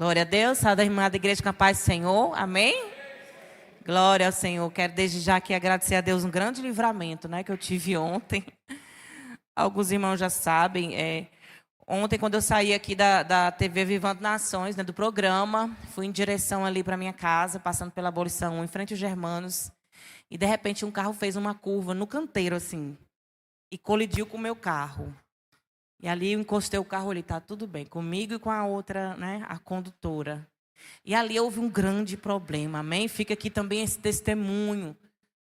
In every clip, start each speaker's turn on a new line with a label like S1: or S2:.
S1: Glória a Deus, salve a irmã da igreja com a paz do Senhor, amém? Glória ao Senhor, quero desde já aqui agradecer a Deus um grande livramento, né, que eu tive ontem. Alguns irmãos já sabem, ontem quando eu saí aqui da TV Vivando Nações, né, do programa, fui em direção ali para minha casa, passando pela Abolição 1, em frente aos Germanos, e de repente um carro fez uma curva no canteiro, assim, e colidiu com o meu carro. E ali eu encostei o carro ali, está tudo bem, comigo e com a outra, né, a condutora. E ali houve um grande problema, amém? Fica aqui também esse testemunho,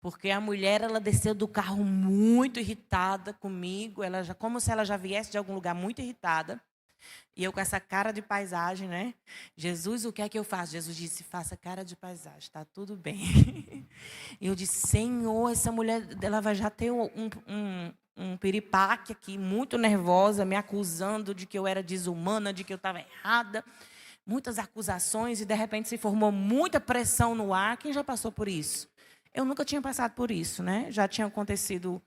S1: porque a mulher, ela desceu do carro muito irritada comigo, como se ela já viesse de algum lugar muito irritada. E eu com essa cara de paisagem, né? Jesus, o que é que eu faço? Jesus disse, faça cara de paisagem, está tudo bem. E eu disse, Senhor, essa mulher, ela vai já ter um piripaque aqui, muito nervosa, me acusando de que eu era desumana, de que eu estava errada. Muitas acusações e, de repente, se formou muita pressão no ar. Quem já passou por isso? Eu nunca tinha passado por isso, né? Já tinha acontecido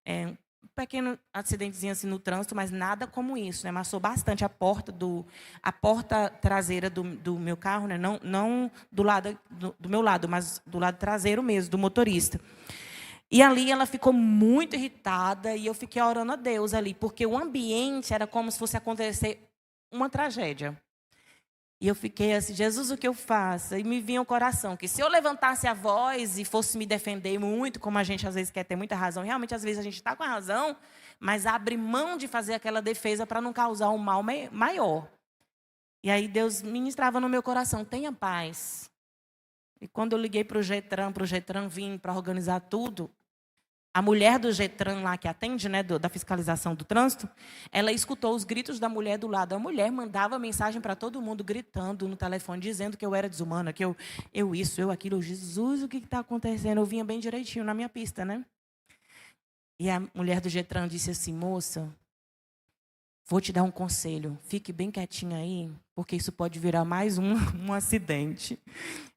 S1: um pequeno acidentezinho assim no trânsito, mas nada como isso, né? Amassou bastante a porta traseira do meu carro, né? Não do lado do meu lado, mas do lado traseiro mesmo, do motorista. E ali ela ficou muito irritada e eu fiquei orando a Deus ali, porque o ambiente era como se fosse acontecer uma tragédia. E eu fiquei assim, Jesus, o que eu faço? E me vinha o coração, que se eu levantasse a voz e fosse me defender muito, como a gente às vezes quer ter muita razão, realmente às vezes a gente está com a razão, mas abre mão de fazer aquela defesa para não causar um mal maior. E aí Deus ministrava no meu coração, tenha paz. E quando eu liguei para o Getran vir para organizar tudo, a mulher do Getran lá que atende, né, da fiscalização do trânsito, ela escutou os gritos da mulher do lado. A mulher mandava mensagem para todo mundo, gritando no telefone, dizendo que eu era desumana, que eu isso, eu aquilo. Jesus, o que está acontecendo? Eu vinha bem direitinho na minha pista, né? E a mulher do Getran disse assim, moça, vou te dar um conselho, fique bem quietinha aí, porque isso pode virar mais um acidente.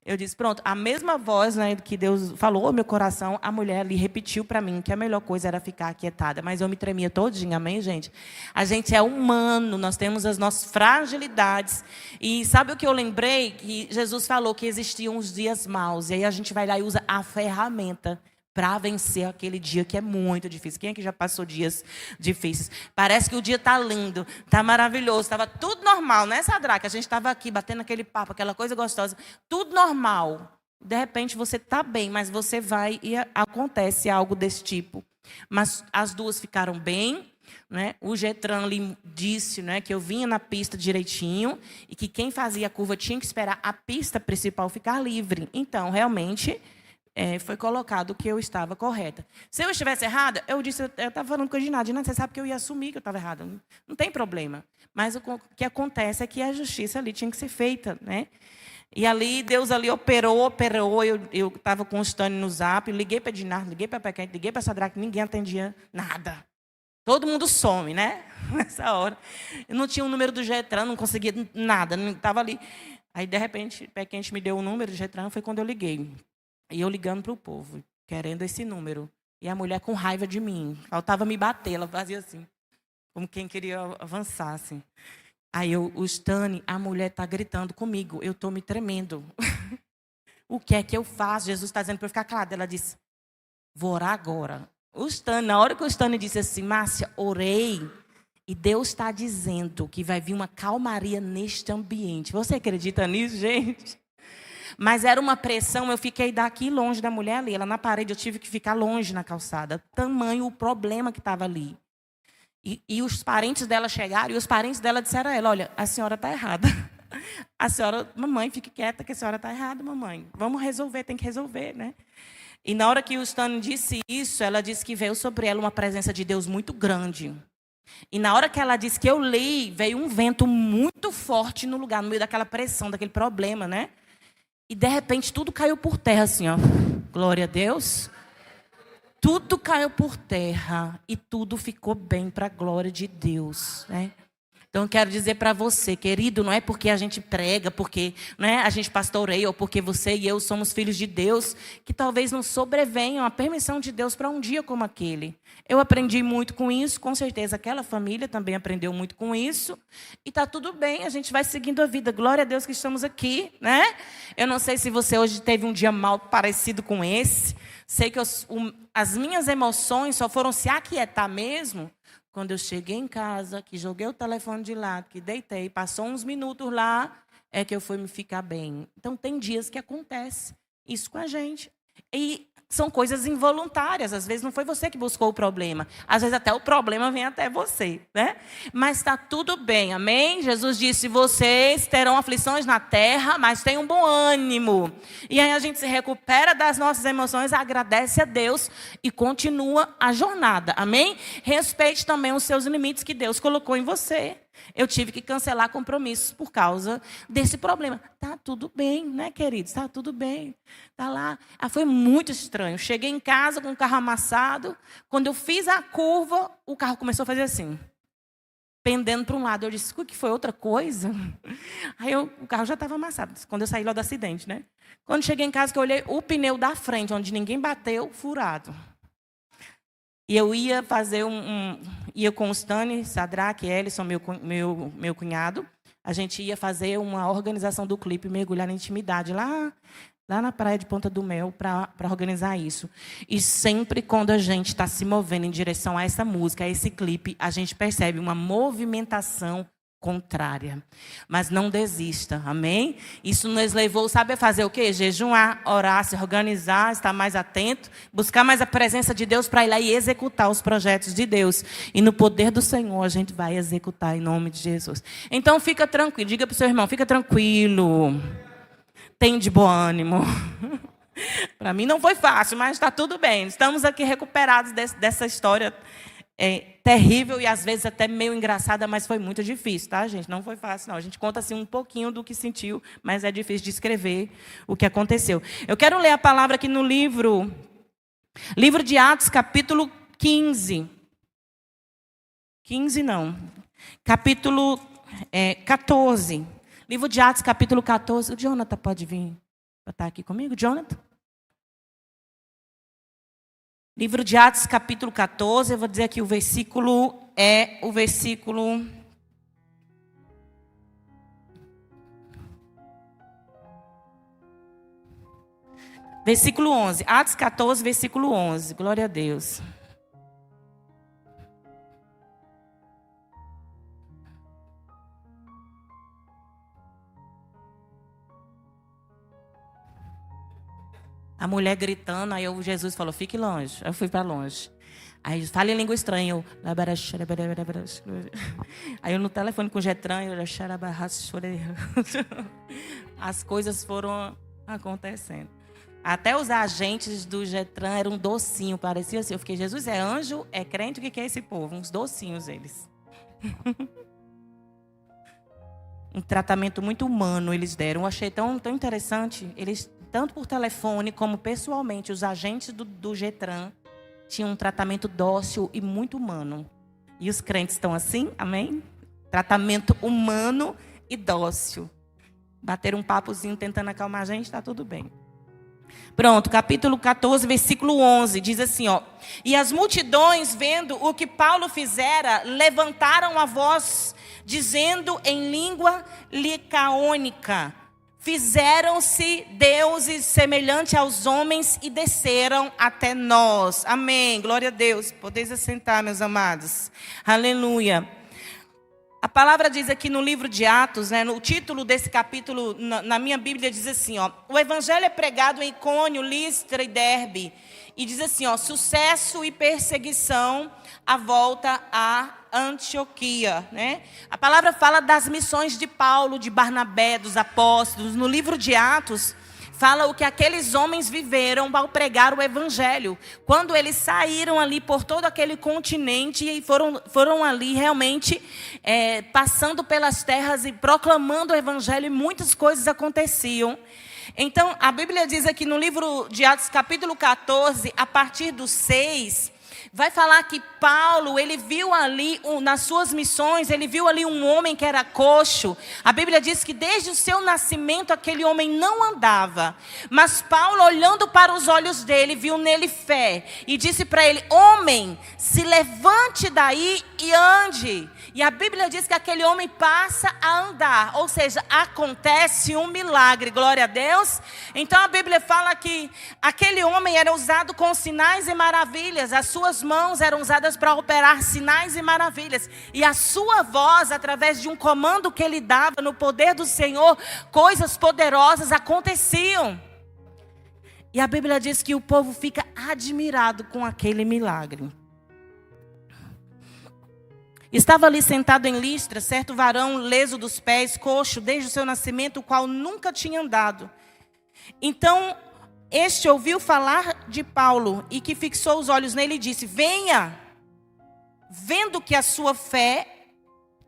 S1: Eu disse, pronto, a mesma voz, né, que Deus falou ao meu coração, a mulher ali repetiu para mim que a melhor coisa era ficar aquietada, mas eu me tremia todinha, amém, gente? A gente é humano, nós temos as nossas fragilidades. E sabe o que eu lembrei? Que Jesus falou que existiam os dias maus, e aí a gente vai lá e usa a ferramenta para vencer aquele dia que é muito difícil. Quem aqui já passou dias difíceis? Parece que o dia está lindo, está maravilhoso, estava tudo normal, né, Sadraque? A gente estava aqui batendo aquele papo, aquela coisa gostosa, tudo normal. De repente você está bem, mas você vai e acontece algo desse tipo. Mas as duas ficaram bem, né? O Getran ali disse, né, que eu vinha na pista direitinho e que quem fazia a curva tinha que esperar a pista principal ficar livre. Então, realmente... foi colocado que eu estava correta. Se eu estivesse errada, eu estava falando com a Ginade, você sabe que eu ia assumir que eu estava errada. Não tem problema. Mas o que acontece é que a justiça ali tinha que ser feita, né? E ali, Deus ali operou. Eu estava com o Stane no zap, liguei para a Dinardo, liguei para a Pequete, liguei para a Sadraque, ninguém atendia nada. Todo mundo some, né? Nessa hora. Eu não tinha o número do Getran, não conseguia nada, não estava ali. Aí, de repente, a Pequete me deu o número do Getran, foi quando eu liguei. E eu ligando para o povo, querendo esse número. E a mulher com raiva de mim. Faltava me bater, ela fazia assim. Como quem queria avançar, assim. Aí o Stane, a mulher está gritando comigo. Eu estou me tremendo. O que é que eu faço? Jesus está dizendo para eu ficar calada. Ela disse, vou orar agora. Na hora que o Stane disse assim, Márcia, orei. E Deus está dizendo que vai vir uma calmaria neste ambiente. Você acredita nisso, gente? Mas era uma pressão, eu fiquei daqui longe da mulher ali. Ela na parede, eu tive que ficar longe na calçada. Tamanho o problema que estava ali. E os parentes dela chegaram e os parentes dela disseram a ela, olha, a senhora está errada. A senhora, mamãe, fique quieta que a senhora está errada, mamãe. Vamos resolver, tem que resolver, né? E na hora que o Stane disse isso, ela disse que veio sobre ela uma presença de Deus muito grande. E na hora que ela disse que eu li, veio um vento muito forte no lugar, no meio daquela pressão, daquele problema, né? E, de repente, tudo caiu por terra, assim, ó. Glória a Deus. Tudo caiu por terra e tudo ficou bem para a glória de Deus, né? Então, eu quero dizer para você, querido, não é porque a gente prega, porque a gente pastoreia, ou porque você e eu somos filhos de Deus, que talvez não sobrevenham a permissão de Deus para um dia como aquele. Eu aprendi muito com isso, com certeza aquela família também aprendeu muito com isso. E está tudo bem, a gente vai seguindo a vida. Glória a Deus que estamos aqui, né? Eu não sei se você hoje teve um dia mal parecido com esse. Sei que as minhas emoções só foram se aquietar mesmo quando eu cheguei em casa, que joguei o telefone de lado, que deitei, passou uns minutos lá, é que eu fui me ficar bem. Então, tem dias que acontece isso com a gente. E são coisas involuntárias. Às vezes não foi você que buscou o problema. Às vezes até o problema vem até você, né? Mas está tudo bem, amém? Jesus disse, vocês terão aflições na terra, mas tenham bom ânimo. E aí a gente se recupera das nossas emoções, agradece a Deus e continua a jornada, amém? Respeite também os seus limites que Deus colocou em você. Eu tive que cancelar compromissos por causa desse problema. Tá tudo bem, né, queridos? Tá tudo bem. Tá lá. Foi muito estranho. Cheguei em casa com o carro amassado. Quando eu fiz a curva, o carro começou a fazer assim, pendendo para um lado. Eu disse, o que foi outra coisa? Aí o carro já estava amassado. Quando eu saí lá do acidente, né? Quando cheguei em casa, que eu olhei o pneu da frente, onde ninguém bateu, furado. E eu ia fazer ia com o Stani, Sadraque, Ellison, meu cunhado. A gente ia fazer uma organização do clipe, mergulhar na intimidade, lá na praia de Ponta do Mel, para organizar isso. E sempre quando a gente está se movendo em direção a essa música, a esse clipe, a gente percebe uma movimentação contrária. Mas não desista, amém? Isso nos levou, sabe, a fazer o quê? Jejuar, orar, se organizar, estar mais atento, buscar mais a presença de Deus para ir lá e executar os projetos de Deus. E no poder do Senhor a gente vai executar em nome de Jesus. Então fica tranquilo, diga para o seu irmão, fica tranquilo. Tem de bom ânimo. Para mim não foi fácil, mas está tudo bem. Estamos aqui recuperados dessa história terrível e às vezes até meio engraçada, mas foi muito difícil, tá, gente? Não foi fácil, não. A gente conta assim um pouquinho do que sentiu, mas é difícil de escrever o que aconteceu. Eu quero ler a palavra aqui no livro de Atos, capítulo 15. 15 não. Capítulo 14. Livro de Atos, capítulo 14. O Jonathan pode vir para estar aqui comigo, Jonathan? Livro de Atos, capítulo 14, eu vou dizer aqui o versículo, versículo 11. Atos 14, versículo 11. Glória a Deus. A mulher gritando, aí Jesus falou, fique longe. Eu fui para longe. Aí fala em língua estranha. Aí eu no telefone com o Getran, as coisas foram acontecendo. Até os agentes do Getran eram um docinho, parecia assim. Eu fiquei, Jesus é anjo, é crente, o que é esse povo? Uns docinhos eles. Um tratamento muito humano eles deram. Eu achei tão interessante. Eles, tanto por telefone como pessoalmente, os agentes do Getran tinham um tratamento dócil e muito humano. E os crentes estão assim, amém? Tratamento humano e dócil. Bater um papozinho tentando acalmar a gente, está tudo bem. Pronto, capítulo 14, versículo 11, diz assim, ó. E as multidões, vendo o que Paulo fizera, levantaram a voz, dizendo em língua licaônica: fizeram-se deuses semelhantes aos homens e desceram até nós. Amém, glória a Deus. Podeis assentar, meus amados. Aleluia. A palavra diz aqui no livro de Atos, né, no título desse capítulo, na minha Bíblia, diz assim, ó, o evangelho é pregado em Icônio, Listra e Derbe. E diz assim, ó, sucesso e perseguição à volta a Antioquia, né? A palavra fala das missões de Paulo, de Barnabé, dos apóstolos. No livro de Atos, fala o que aqueles homens viveram ao pregar o evangelho. Quando eles saíram ali por todo aquele continente e foram ali realmente passando pelas terras e proclamando o evangelho, e muitas coisas aconteciam. Então, a Bíblia diz aqui no livro de Atos, capítulo 14, a partir do 6, Vai falar que Paulo, ele viu ali, nas suas missões, ele viu ali um homem que era coxo. A Bíblia diz que desde o seu nascimento aquele homem não andava. Mas Paulo, olhando para os olhos dele, viu nele fé. E disse para ele: homem, se levante daí e ande. E a Bíblia diz que aquele homem passa a andar. Ou seja, acontece um milagre, glória a Deus. Então a Bíblia fala que aquele homem era usado com sinais e maravilhas. As suas mãos eram usadas para operar sinais e maravilhas. E a sua voz, através de um comando que ele dava no poder do Senhor, coisas poderosas aconteciam. E a Bíblia diz que o povo fica admirado com aquele milagre. Estava ali sentado em Listra, certo varão leso dos pés, coxo, desde o seu nascimento, o qual nunca tinha andado. Então, este ouviu falar de Paulo, e que fixou os olhos nele e disse: venha. Vendo que a sua fé,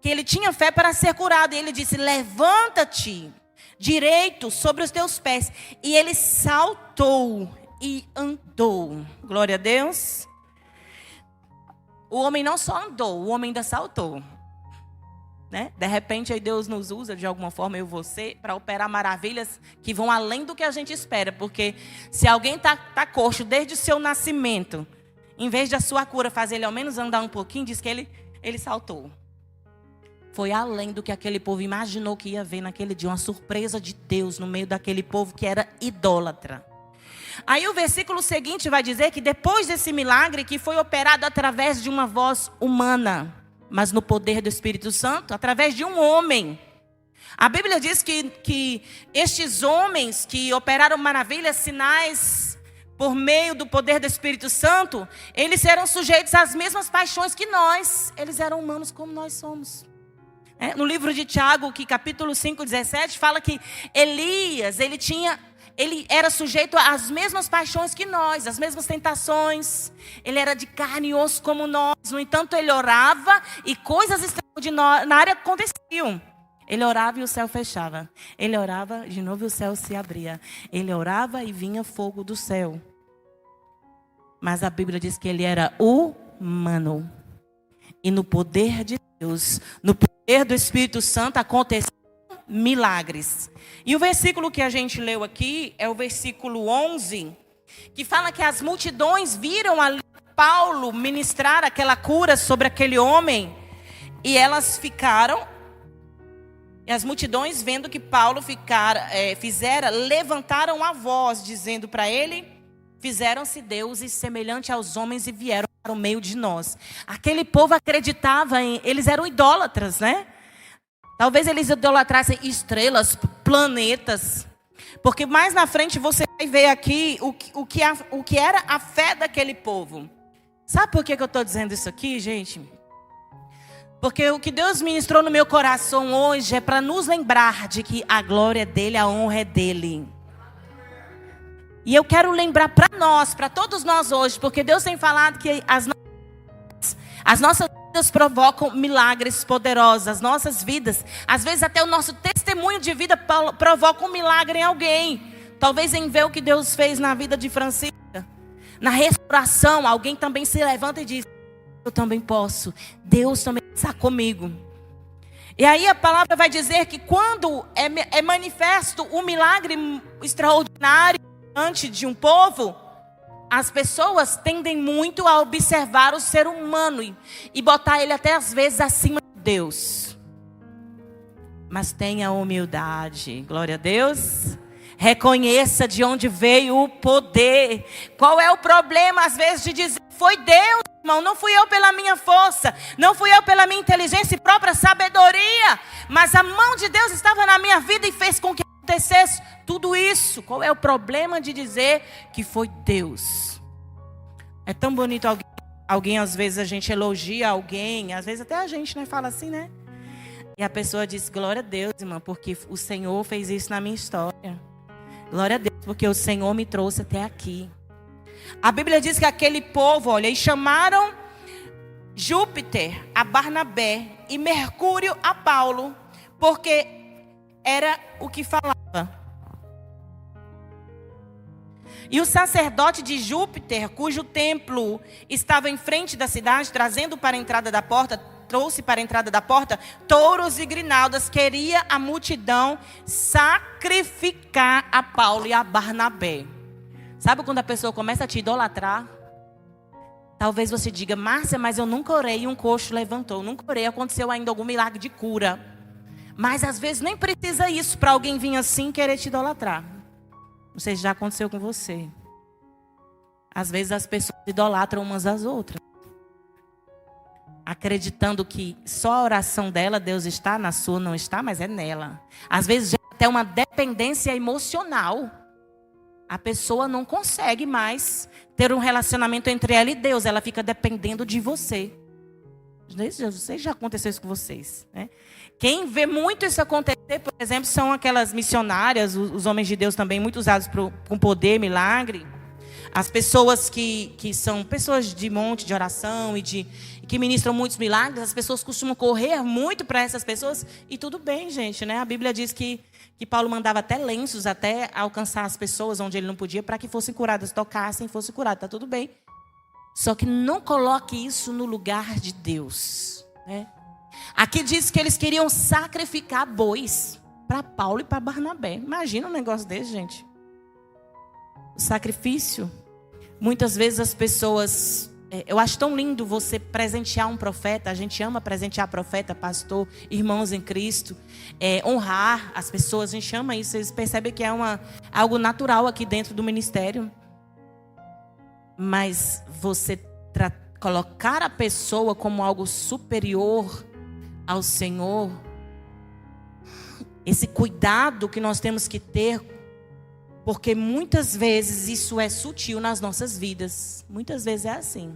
S1: que ele tinha fé para ser curado. E ele disse: levanta-te direito sobre os teus pés. E ele saltou e andou. Glória a Deus. O homem não só andou, o homem ainda saltou. Né? De repente, aí Deus nos usa de alguma forma, eu e você, para operar maravilhas que vão além do que a gente espera. Porque se alguém tá coxo desde o seu nascimento, em vez de a sua cura fazer ele ao menos andar um pouquinho, diz que ele saltou. Foi além do que aquele povo imaginou que ia ver naquele dia. Uma surpresa de Deus no meio daquele povo que era idólatra. Aí o versículo seguinte vai dizer que depois desse milagre, que foi operado através de uma voz humana, mas no poder do Espírito Santo, através de um homem. A Bíblia diz que estes homens que operaram maravilhas, sinais, por meio do poder do Espírito Santo, eles eram sujeitos às mesmas paixões que nós. Eles eram humanos como nós somos. No livro de Tiago, que capítulo 5, 17, fala que Elias, ele era sujeito às mesmas paixões que nós, às mesmas tentações. Ele era de carne e osso como nós. No entanto, ele orava e coisas extraordinárias aconteciam. Ele orava e o céu fechava. Ele orava, de novo o céu se abria. Ele orava e vinha fogo do céu. Mas a Bíblia diz que ele era humano. E no poder de Deus, no poder do Espírito Santo, aconteciam milagres. E o versículo que a gente leu aqui é o versículo 11, que fala que as multidões viram ali Paulo ministrar aquela cura sobre aquele homem, e elas ficaram, e as multidões vendo que Paulo fizera, levantaram a voz, dizendo para ele: fizeram-se deuses semelhantes aos homens e vieram para o meio de nós. Aquele povo acreditava eles eram idólatras, né? Talvez eles idolatrassem estrelas, planetas. Porque mais na frente você vai ver aqui o que era a fé daquele povo. Sabe por que eu estou dizendo isso aqui, gente? Porque o que Deus ministrou no meu coração hoje é para nos lembrar de que a glória é dele, a honra é dele. E eu quero lembrar para nós, para todos nós hoje, porque Deus tem falado que as nossas vidas provocam milagres poderosos. As nossas vidas, às vezes até o nosso testemunho de vida provoca um milagre em alguém. Talvez em ver o que Deus fez na vida de Francisca. Na restauração, alguém também se levanta e diz: eu também posso. Deus também está comigo. E aí a palavra vai dizer que quando é manifesto um milagre extraordinário diante de um povo, as pessoas tendem muito a observar o ser humano e botar ele até às vezes acima de Deus. Mas tenha humildade, glória a Deus. Reconheça de onde veio o poder. Qual é o problema às vezes de dizer: foi Deus, irmão, não fui eu pela minha força, não fui eu pela minha inteligência e própria sabedoria, mas a mão de Deus estava na minha vida e fez com que acontecesse tudo isso. Qual é o problema de dizer que foi Deus? É tão bonito alguém às vezes a gente elogia alguém, às vezes até a gente, né, fala assim, né? E a pessoa diz: glória a Deus, irmã, porque o Senhor fez isso na minha história. Glória a Deus, porque o Senhor me trouxe até aqui. A Bíblia diz que aquele povo, olha, e chamaram Júpiter a Barnabé e Mercúrio a Paulo, porque era o que falava. E o sacerdote de Júpiter, cujo templo estava em frente da cidade, trouxe para a entrada da porta touros e grinaldas, queria a multidão sacrificar a Paulo e a Barnabé. Sabe quando a pessoa começa a te idolatrar? Talvez você diga: Márcia, mas eu nunca orei e um coxo levantou. Nunca orei, aconteceu ainda algum milagre de cura. Mas às vezes nem precisa isso para alguém vir assim querer te idolatrar. Não sei se já aconteceu com você. Às vezes as pessoas idolatram umas às outras, acreditando que só a oração dela, Deus está, na sua não está, mas é nela. Às vezes já até uma dependência emocional. A pessoa não consegue mais ter um relacionamento entre ela e Deus. Ela fica dependendo de você. Não sei se já aconteceu isso com vocês, né? Quem vê muito isso acontecer, por exemplo, são aquelas missionárias, os homens de Deus também, muito usados com poder, milagre. As pessoas que são pessoas de monte de oração e que ministram muitos milagres, as pessoas costumam correr muito para essas pessoas. E tudo bem, gente, né? A Bíblia diz que Paulo mandava até lenços, até alcançar as pessoas onde ele não podia, para que fossem curadas, tocassem e fossem curadas. Está tudo bem. Só que não coloque isso no lugar de Deus, né? Aqui diz que eles queriam sacrificar bois para Paulo e para Barnabé. Imagina um negócio desse, gente. O sacrifício. Muitas vezes as pessoas... Eu acho tão lindo você presentear um profeta. A gente ama presentear profeta, pastor, irmãos em Cristo. Honrar as pessoas. A gente ama isso. Vocês percebem que é algo natural aqui dentro do ministério. Mas você colocar a pessoa como algo superior ao Senhor, esse cuidado que nós temos que ter, porque muitas vezes isso é sutil nas nossas vidas. Muitas vezes é assim.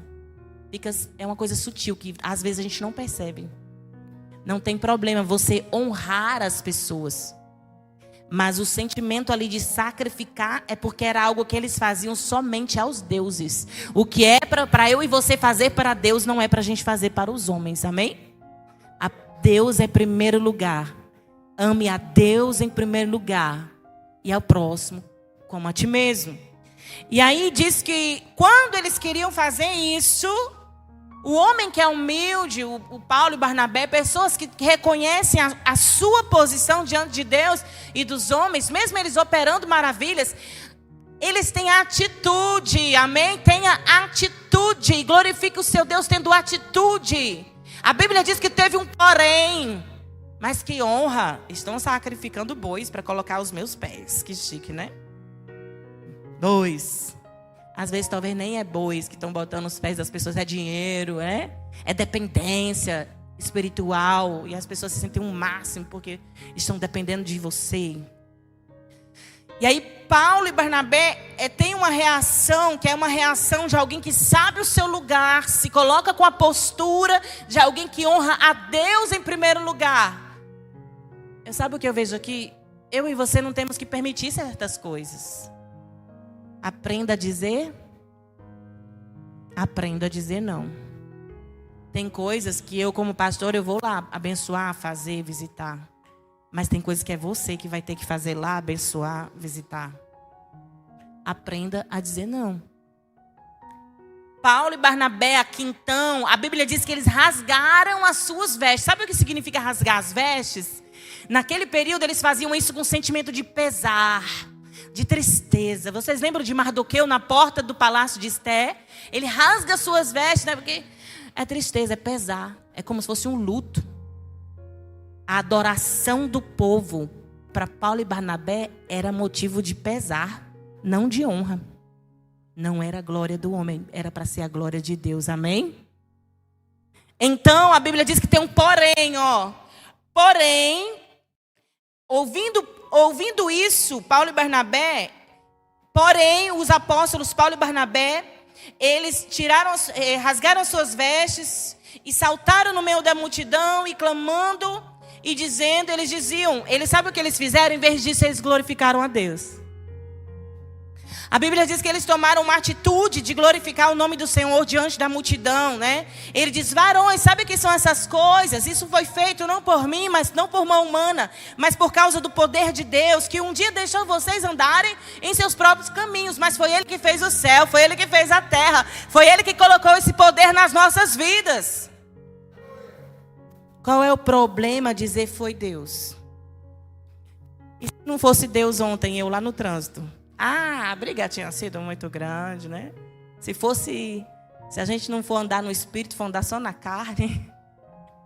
S1: É uma coisa sutil que às vezes a gente não percebe. Não tem problema você honrar as pessoas. Mas o sentimento ali de sacrificar é porque era algo que eles faziam somente aos deuses. O que é para eu e você fazer para Deus não é para a gente fazer para os homens, amém? A Deus é primeiro lugar. Ame a Deus em primeiro lugar e ao próximo como a ti mesmo. E aí diz que quando eles queriam fazer isso, o homem que é humilde, o Paulo e Barnabé, pessoas que reconhecem a sua posição diante de Deus e dos homens, mesmo eles operando maravilhas, eles têm atitude, amém? Tenha atitude, glorifique o seu Deus tendo atitude. A Bíblia diz que teve um porém, mas que honra, estão sacrificando bois para colocar os meus pés, que chique, né? Bois. Às vezes talvez nem é bois que estão botando os pés das pessoas, é dinheiro, é dependência espiritual. E as pessoas se sentem um máximo porque estão dependendo de você. E aí Paulo e Barnabé têm uma reação, que é uma reação de alguém que sabe o seu lugar, se coloca com a postura de alguém que honra a Deus em primeiro lugar. Sabe o que eu vejo aqui? Eu e você não temos que permitir certas coisas. Aprenda a dizer não. Tem coisas que eu, como pastor, eu vou lá abençoar, fazer, visitar. Mas tem coisas que é você que vai ter que fazer lá, abençoar, visitar. Aprenda a dizer não. Paulo e Barnabé aqui então, a Bíblia diz que eles rasgaram as suas vestes. Sabe o que significa rasgar as vestes? Naquele período eles faziam isso com sentimento de pesar, de tristeza. Vocês lembram de Mardoqueu na porta do palácio de Esté? Ele rasga suas vestes, né? Porque é tristeza, é pesar. É como se fosse um luto. A adoração do povo para Paulo e Barnabé era motivo de pesar, não de honra. Não era a glória do homem, era para ser a glória de Deus, amém? Então a Bíblia diz que tem um porém, Porém, ouvindo isso, Paulo e Barnabé, porém os apóstolos Paulo e Barnabé, eles rasgaram suas vestes e saltaram no meio da multidão e clamando e dizendo, eles sabe o que eles fizeram? Em vez disso, eles glorificaram a Deus. A Bíblia diz que eles tomaram uma atitude de glorificar o nome do Senhor diante da multidão, né? Ele diz: varões, sabe o que são essas coisas? Isso foi feito não por mim, mas não por mão humana, mas por causa do poder de Deus, que um dia deixou vocês andarem em seus próprios caminhos, mas foi Ele que fez o céu, foi Ele que fez a terra, foi Ele que colocou esse poder nas nossas vidas. Qual é o problema dizer foi Deus? E se não fosse Deus ontem, eu lá no trânsito? A briga tinha sido muito grande, né? Se a gente não for andar no espírito, for andar só na carne,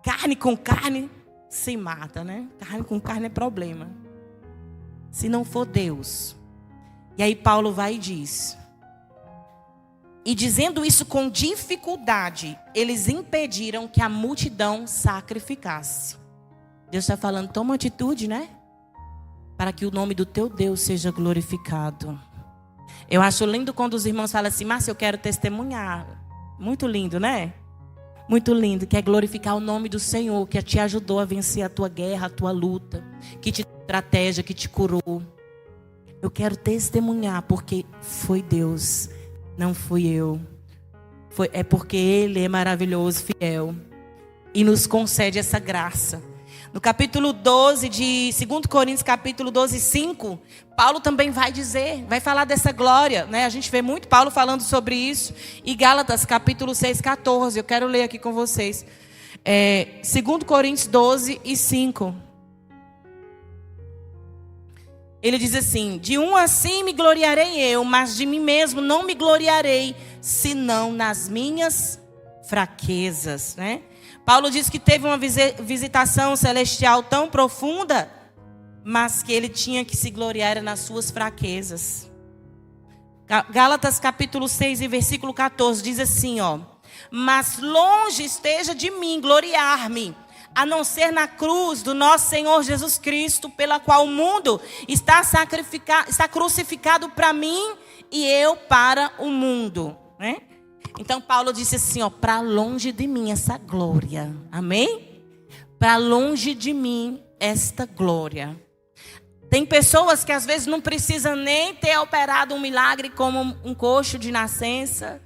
S1: carne com carne se mata, né? Carne com carne é problema. Se não for Deus. E aí Paulo vai e diz: e dizendo isso com dificuldade, eles impediram que a multidão sacrificasse. Deus está falando, toma atitude, né? Para que o nome do teu Deus seja glorificado. Eu acho lindo quando os irmãos falam assim: Márcia, eu quero testemunhar. Muito lindo, né? Muito lindo, que é glorificar o nome do Senhor, que te ajudou a vencer a tua guerra, a tua luta, que te deu estratégia, que te curou. Eu quero testemunhar, porque foi Deus, não fui eu. É porque Ele é maravilhoso, fiel, e nos concede essa graça. No capítulo 12 de 2 Coríntios, capítulo 12, 5, Paulo também vai falar dessa glória, né? A gente vê muito Paulo falando sobre isso. E Gálatas, capítulo 6, 14, eu quero ler aqui com vocês. 2 Coríntios 12 e 5. Ele diz assim: de um assim me gloriarei eu, mas de mim mesmo não me gloriarei, senão nas minhas fraquezas, né? Paulo diz que teve uma visitação celestial tão profunda, mas que ele tinha que se gloriar nas suas fraquezas. Gálatas capítulo 6 e versículo 14 diz assim, ó: mas longe esteja de mim gloriar-me, a não ser na cruz do nosso Senhor Jesus Cristo, pela qual o mundo está crucificado para mim e eu para o mundo, né? Então Paulo disse assim, ó: para longe de mim essa glória, amém? Para longe de mim esta glória. Tem pessoas que às vezes não precisam nem ter operado um milagre como um coxo de nascença,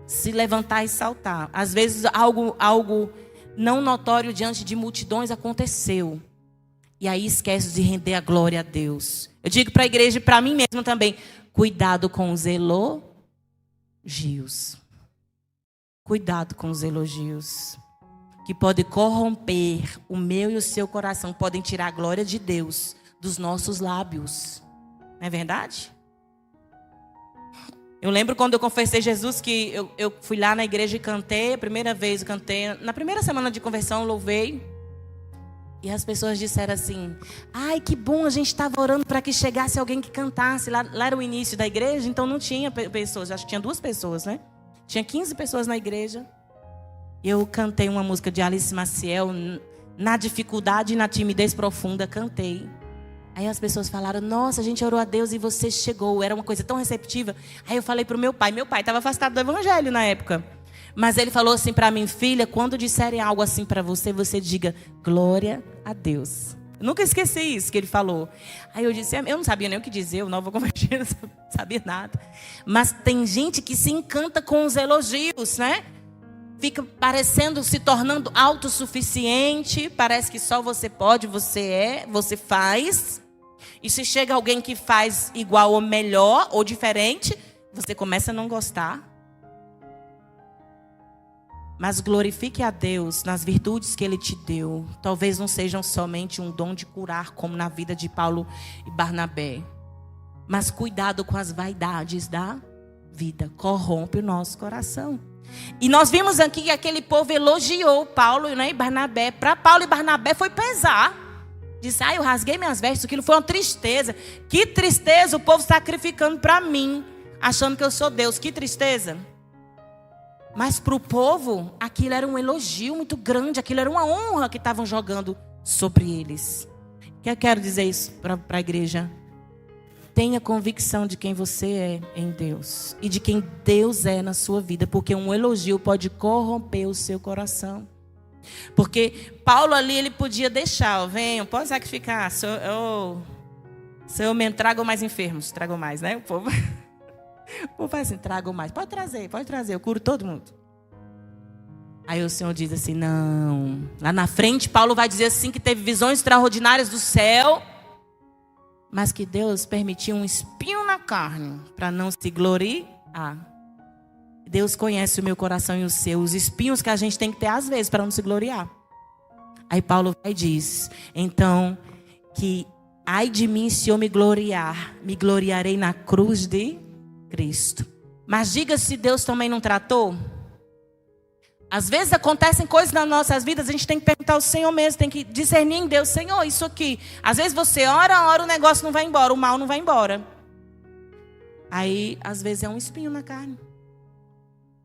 S1: se levantar e saltar. Às vezes algo não notório diante de multidões aconteceu. E aí esquece de render a glória a Deus. Eu digo para a igreja e para mim mesmo também: cuidado com os elogios. Cuidado com os elogios, que podem corromper o meu e o seu coração, podem tirar a glória de Deus dos nossos lábios. Não é verdade? Eu lembro quando eu confessei Jesus, que eu fui lá na igreja e cantei. A primeira vez eu cantei, na primeira semana de conversão eu louvei. E as pessoas disseram assim: ai, que bom, a gente estava orando para que chegasse alguém que cantasse. Lá era o início da igreja, então não tinha pessoas, acho que tinha 2 pessoas, né? Tinha 15 pessoas na igreja. Eu cantei uma música de Alice Maciel, na dificuldade e na timidez profunda, cantei. Aí as pessoas falaram: nossa, a gente orou a Deus e você chegou. Era uma coisa tão receptiva. Aí eu falei para o meu pai estava afastado do evangelho na época. Mas ele falou assim para mim: filha, quando disserem algo assim para você, você diga glória a Deus. Eu nunca esqueci isso que ele falou. Aí eu disse: eu não sabia nem o que dizer, eu nova convertida, não sabia nada. Mas tem gente que se encanta com os elogios, né? Fica parecendo, se tornando autossuficiente. Parece que só você pode, você faz. E se chega alguém que faz igual ou melhor ou diferente, você começa a não gostar. Mas glorifique a Deus nas virtudes que Ele te deu. Talvez não sejam somente um dom de curar, como na vida de Paulo e Barnabé. Mas cuidado com as vaidades da vida. Corrompe o nosso coração. E nós vimos aqui que aquele povo elogiou Paulo, né, e Barnabé. Para Paulo e Barnabé foi pesar. Disse: eu rasguei minhas vestes. Aquilo foi uma tristeza. Que tristeza, o povo sacrificando para mim, achando que eu sou Deus. Que tristeza. Mas para o povo, aquilo era um elogio muito grande. Aquilo era uma honra que estavam jogando sobre eles. O que eu quero dizer isso para a igreja? Tenha convicção de quem você é em Deus. E de quem Deus é na sua vida. Porque um elogio pode corromper o seu coração. Porque Paulo ali, ele podia deixar: venham, pode sacrificar. Se eu me trago mais enfermos. Trago mais, né? O povo... O povo faz assim, trago mais. Pode trazer, eu curo todo mundo. Aí o Senhor diz assim, não. Lá na frente, Paulo vai dizer assim, que teve visões extraordinárias do céu, mas que Deus permitiu um espinho na carne, para não se gloriar. Deus conhece o meu coração e o seu, os espinhos que a gente tem que ter às vezes, para não se gloriar. Aí Paulo vai e diz, então, que ai de mim se eu me gloriarei na cruz de Cristo. Mas diga se Deus também não tratou. Às vezes acontecem coisas nas nossas vidas, a gente tem que perguntar ao Senhor mesmo, tem que discernir em Deus, Senhor, isso aqui. Às vezes você ora, o negócio não vai embora, o mal não vai embora. Aí, às vezes é um espinho na carne.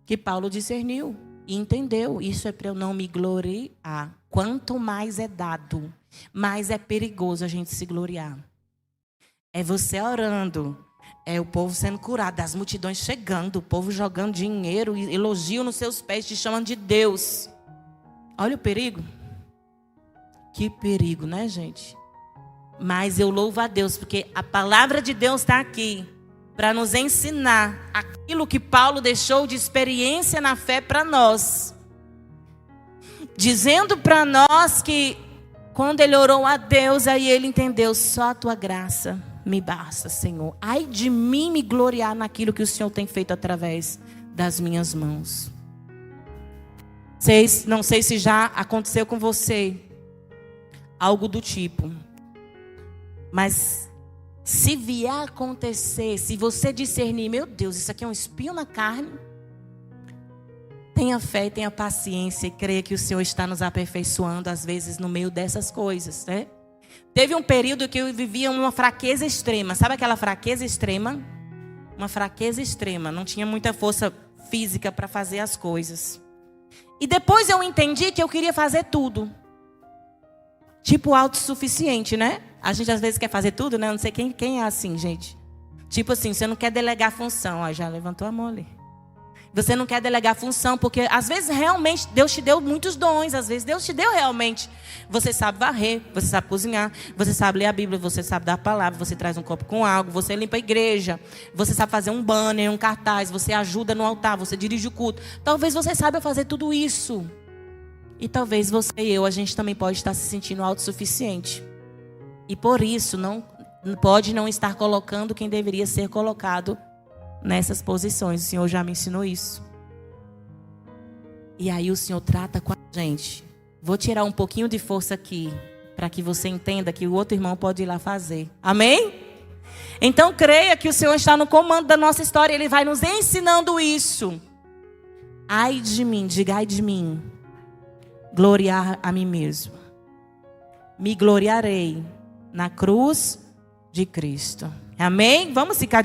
S1: Que Paulo discerniu e entendeu. Isso é para eu não me gloriar. Quanto mais é dado, mais é perigoso a gente se gloriar. É você orando, é o povo sendo curado, as multidões chegando, o povo jogando dinheiro, elogio nos seus pés, te chamando de Deus. Olha o perigo. Que perigo, né, gente? Mas eu louvo a Deus, porque a palavra de Deus está aqui para nos ensinar aquilo que Paulo deixou de experiência na fé para nós. Dizendo para nós que quando ele orou a Deus, aí ele entendeu, só a tua graça me basta, Senhor. Ai de mim me gloriar naquilo que o Senhor tem feito através das minhas mãos. Não sei se já aconteceu com você algo do tipo. Mas se vier a acontecer, se você discernir, meu Deus, isso aqui é um espinho na carne, tenha fé e tenha paciência e creia que o Senhor está nos aperfeiçoando, às vezes, no meio dessas coisas, né? Teve um período que eu vivia uma fraqueza extrema. Sabe aquela fraqueza extrema? Uma fraqueza extrema. Não tinha muita força física para fazer as coisas. E depois eu entendi que eu queria fazer tudo. Tipo autossuficiente, né? A gente às vezes quer fazer tudo, né? Eu não sei quem é assim, gente. Tipo assim, você não quer delegar função. Ó, já levantou a mão ali. Você não quer delegar função, porque às vezes realmente Deus te deu muitos dons. Às vezes Deus te deu realmente. Você sabe varrer, você sabe cozinhar, você sabe ler a Bíblia, você sabe dar a palavra, você traz um copo com água, você limpa a igreja, você sabe fazer um banner, um cartaz, você ajuda no altar, você dirige o culto. Talvez você saiba fazer tudo isso. E talvez você e eu, a gente também pode estar se sentindo autossuficiente. E por isso não pode não estar colocando quem deveria ser colocado nessas posições. O Senhor já me ensinou isso. E aí o Senhor trata com a gente. Vou tirar um pouquinho de força aqui, para que você entenda que o outro irmão pode ir lá fazer. Amém? Então creia que o Senhor está no comando da nossa história. Ele vai nos ensinando isso. Ai de mim, diga ai de mim. Gloriar a mim mesmo. Me gloriarei na cruz de Cristo. Amém? Vamos ficar